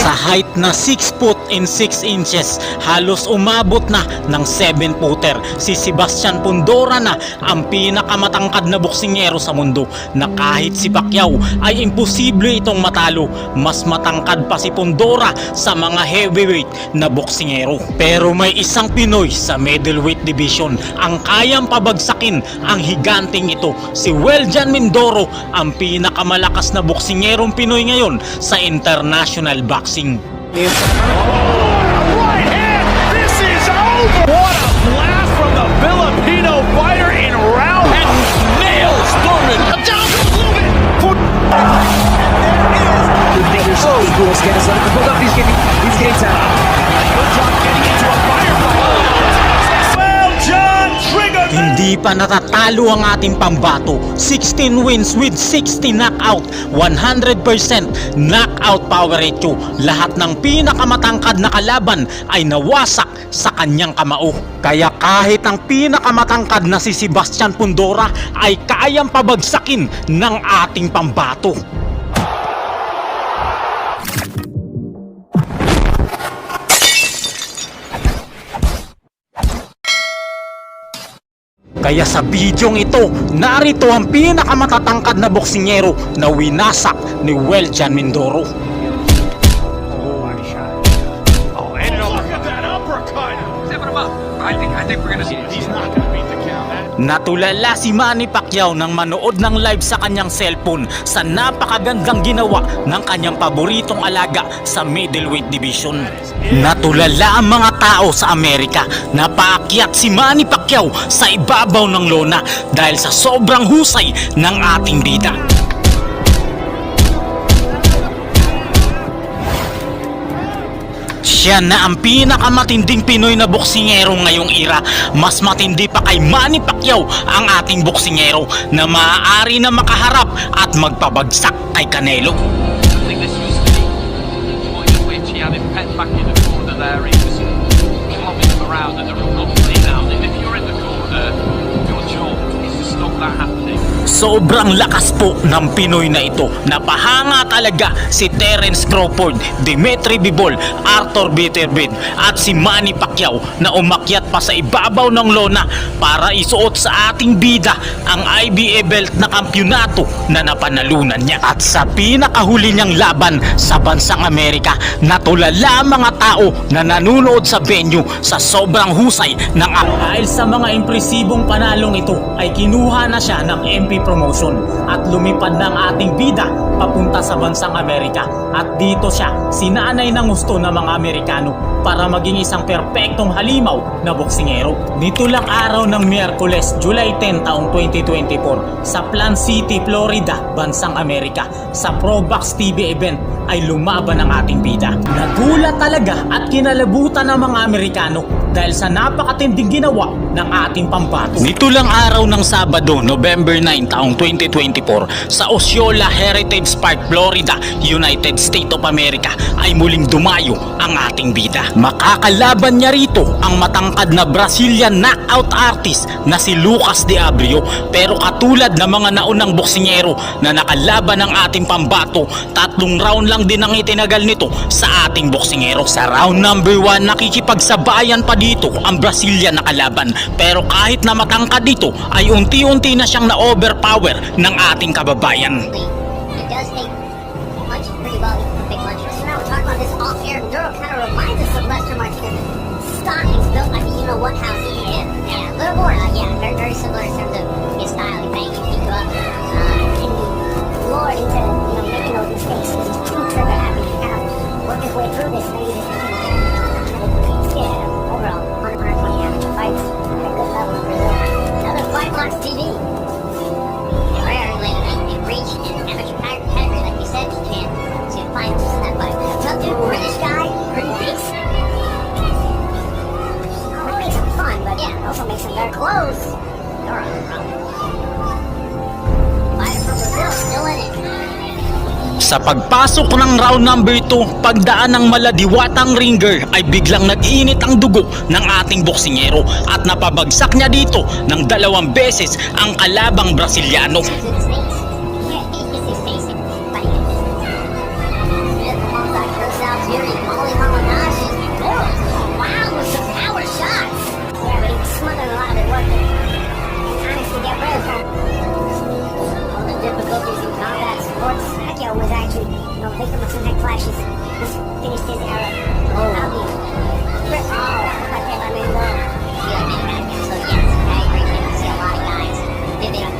Sa height na 6 foot and 6 inches, halos umabot na ng 7-footer. Si Sebastian Fundora na ang pinakamatangkad na boksingero sa mundo na kahit si Pacquiao ay imposible itong matalo. Mas matangkad pa si Fundora sa mga heavyweight na boksingero. Pero may isang Pinoy sa middleweight division ang kayang pabagsakin ang higanting ito. Si Weljan Mindoro, ang pinakamalakas na boksingerong Pinoy ngayon sa international boxing. Right hand, this is over! What a blast from the Filipino fighter in round and nails Thurman. Down a little bit. He's getting tired. Good job getting into a firefight. Well, John Trigger. Hindi pa natatalo ang ating pambato. 16 wins with 60 knockout, 100% knockout power ratio. Lahat ng pinakamatangkad na kalaban ay nawasak sa kanyang kamao. Kaya kahit ang pinakamatangkad na si Sebastian Fundora ay kayang pabagsakin ng ating pambato. Kaya sa bidyong ito, narito ang pinakamatatangkad na boksingero na winasak ni Weljan Mindoro. Oh, and look at that uppercut. Step him up. I think we're gonna see it. He's not gonna beat the count. Natulala si Manny Pacquiao nang manood ng live sa kanyang cellphone sa napakagandang ginawa ng kanyang paboritong alaga sa middleweight division. Natulala ang mga tao sa Amerika na paakyat si Manny Pacquiao sa ibabaw ng lona dahil sa sobrang husay ng ating bida. Siya na ang pinakamatinding Pinoy na boksingero ngayong era. Mas matindi pa kay Manny Pacquiao ang ating boksingero na maaari na makaharap at magpabagsak kay Canelo. I think this used to be the point at which he had him pet back in the corner there. He was clubbing him around and the rule obviously now. And if you're in the corner, your job is to stop that happening. Sobrang lakas po ng Pinoy na ito. Napahanga talaga si Terence Crawford, Dimitri Bivol, Arthur Beterbiev at si Manny Pacquiao na umakyat pa sa ibabaw ng lona para isuot sa ating bida ang IBA belt na kampyonato na napanalunan niya. At sa pinakahuli niyang laban sa bansang Amerika, natulala ang mga tao na nanunood sa venue sa sobrang husay ng dahil sa mga impresibong panalong ito ay kinuha na siya ng MP promotion at lumipad ng ating bida papunta sa bansang Amerika. At dito siya sinanay ng gusto ng mga Amerikano para maging isang perpektong halimaw na boksingero. Nito lang araw ng Miyerkules, July 10 taong 2024 sa Plant City, Florida, bansang Amerika, sa ProBox TV event ay lumaban ang ating bida. Nagulat talaga at kinalabutan ng mga Amerikano dahil sa napakatinding ginawa ng ating pambato. Nito lang araw ng Sabado, November 9 taong 2024 sa Osceola Heritage Park, Florida, United States of America ay muling dumayo ang ating bida. Makakalaban niya rito ang matangkad na Brazilian knockout artist na si Lucas Diabrio, pero katulad ng mga naunang boksingero na nakalaban ng ating pambato, 3 round lang din ang itinagal nito sa ating boksingero. Sa round number 1 nakikipagsabayan pa dito ang Brazilian na kalaban, pero kahit na matangkad dito ay unti-unti na siyang na-overpower ng ating kababayan. It does take punches pretty well, big punches. So now we're talking about this off-air. Duro kind of reminds us of Lester Martinez. Stocking's built like you know what how he is. Yeah, a little more. Yeah, very very similar in terms of his style. He bangs you pick you up. And Lord into making those mistakes. He's too trigger happy. He kind of work his way through this. Maybe this is overall 120 amateur fights at a good level in Brazil. Another Fight Box TV. Rarely they reach an amateur pedigree, like we said, you can to find that fight. Tough dude, British guy, pretty decent. It makes him fun, but yeah, it also makes him very close. You're on the run. Fighter from Brazil, still in it. Sa pagpasok ng round number 2, pagdaan ng maladiwatang ringer ay biglang nag-init ang dugo ng ating boksingero at napabagsak niya dito ng 2 beses ang kalabang Brasiliano. Pacquiao was actually, victim of some head clashes. Just finished his era. Like that by Mandela. So yes, I agree with him. I see a lot of guys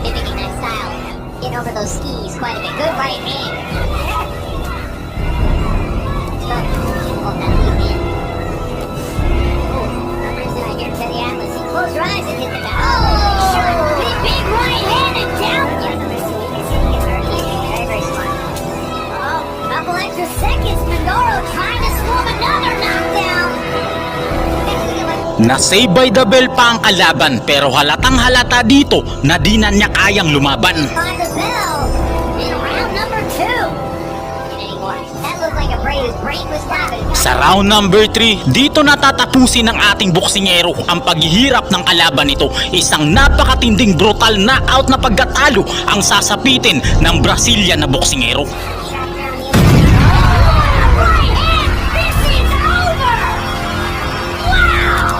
mimicking that style. Getting over those skis quite a bit. Good right hand. Stuck. Oh, that lead in. Oh, numbers in here. Teddy Atlas. He closed your eyes and hit the guy. Oh! Big right hand and down. Yeah, numbers in. You can see he gets hurt. Very, very smart. Oh, couple extra seconds. Mindoro trying to swarm another knockdown. Na-save by the bell pa ang kalaban pero halatang halata dito na di na niya kayang lumaban. By the bell in round number 2. Anymore. That looked like a brain whose brain was stopping. Sa round number 3, dito natatapusin ng ating boksingero ang paghihirap ng kalaban nito. Isang napakatinding brutal knockout na pagkatalo ang sasapitin ng Brazilian na boksingero.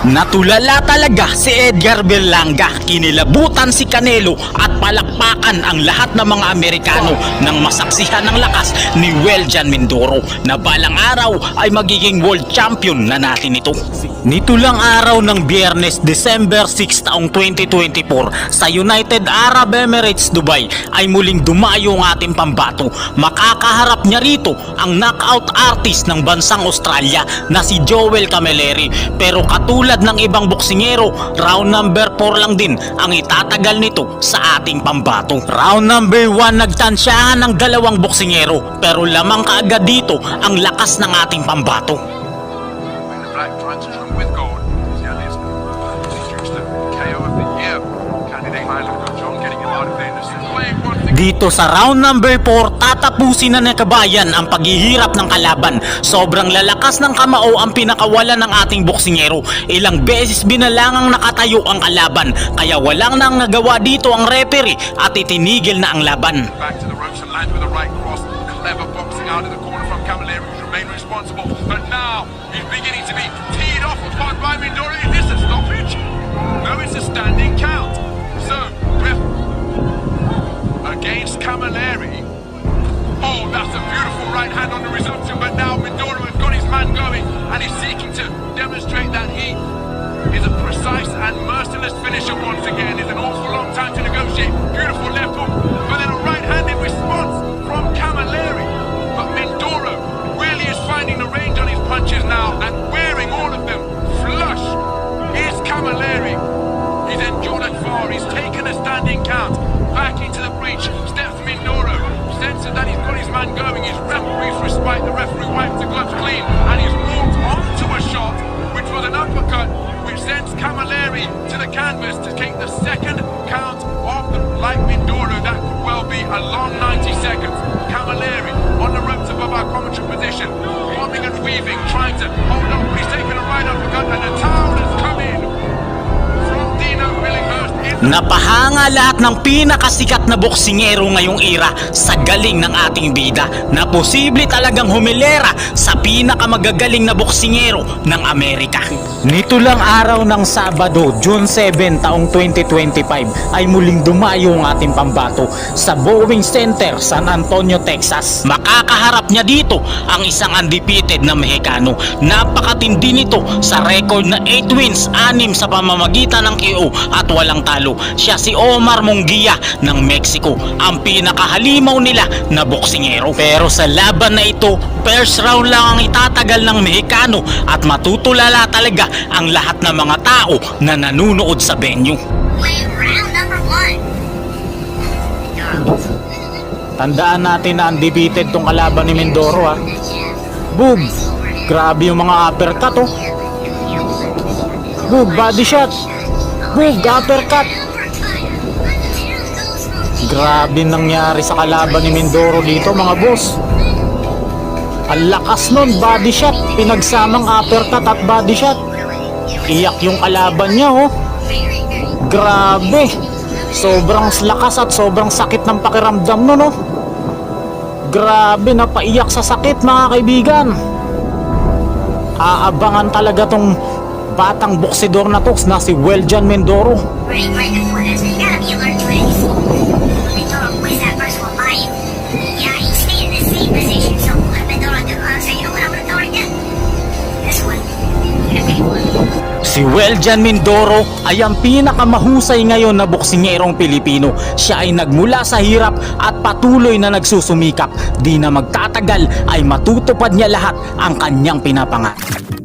Natulala talaga si Edgar Berlanga, kinilabutan si Canelo at palakpakan ang lahat ng mga Amerikano nang masaksihan ng lakas ni Weljan Mindoro na balang araw ay magiging world champion na natin ito. Nito lang araw ng Biyernes, December 6 taong 2024 sa United Arab Emirates, Dubai ay muling dumayo ang ating pambato. Makakaharap niya rito ang knockout artist ng bansang Australia na si Joel Camilleri, pero katulad ng ibang boksingero, round number 4 lang din ang itatagal nito sa ating pambato. Round number 1 nagtansyahan ng dalawang boksingero pero lamang kaagad dito ang lakas ng ating pambato. The black trying to trim with gold. Yeah, this features the KO of the year. Candidate Highland John getting him out of there. Playing one thing. Dito sa round number 4, tatapusin na ng kabayan ang paghihirap ng kalaban. Sobrang lalakas ng kamao ang pinakawalan ng ating boksingero. Ilang beses binalangang nakatayo ang kalaban, kaya walang nang nagawa dito ang referee at itinigil na ang laban. Back to the ropes and lands with a right cross. Clever boxing out of the corner from Camilleri, who's remained responsible. But now he's beginning to be teed off upon by Mindoro. Is this a stoppage? No, it's a standing count. So, ref against Camilleri. Oh, that's a beautiful right hand on the resumption, but now Mindoro has got his man going and he's seeking to demonstrate that he is a precise and merciless finisher once again. It's an awful long time to negotiate. Beautiful left hook, but then a right hand in response from Camilleri. But Mindoro really is finding the range on his punches now and wearing all of them flush. Here's Camilleri. He's endured it far. He's taken a standing count. Back into the breach. Steps Mindoro. Senses that he's got his man going. His referee's respite. The referee wipes the gloves clean. And he's walked onto a shot, which was an uppercut, which sends Camilleri to the canvas to take the second count of the light Mindoro. That could well be a long 90 seconds. Camilleri on the ropes above our commentary position. Bobbing and weaving, trying to hold on. He's taken a right uppercut and the towel has come in from Dino Billinghurst. Napahanga lahat ng pinakasikat na boksingero ngayong era sa galing ng ating bida na posible talagang humilera sa pinakamagagaling na boksingero ng Amerika. Nito lang araw ng Sabado, June 7 taong 2025 ay muling dumayo ang ating pambato sa Boeing Center, San Antonio, Texas. Makakaharap niya dito ang isang undefeated na Mexicano. Napakatindi nito sa record na 8 wins, 6 sa pamamagitan ng KO at walang talo. Siya si Omar Munguia ng Mexico, ang pinakahalimaw nila na boksingero. Pero sa laban na ito, first round lang ang itatagal ng Mexicano at matutulala talaga ang lahat ng mga tao na nanunood sa venue. Round number 1. Tandaan natin na undefeated tong kalaban ni Mindoro ha. Boom! Grabe yung mga uppercut oh. Boom! Body shot! Boom! Uppercut! Grabe nangyari sa kalaban ni Mindoro dito mga boss. Ang lakas nun, body shot, pinagsamang uppercut at body shot. Iyak yung kalaban niya oh. Grabe. Sobrang lakas at sobrang sakit ng pakiramdam nun oh. Grabe, napaiyak sa sakit mga kaibigan. Aabangan talaga tong batang boksidor na to na si Weljan Mindoro. Right, before this, you gotta be alert to it. Mindoro plays that first one by you. Yeah, he's staying Well, Jan Mindoro ay ang pinakamahusay ngayon na boksingerong Pilipino. Siya ay nagmula sa hirap at patuloy na nagsusumikap. Di na magtatagal ay matutupad niya lahat ang kanyang pinapangarap.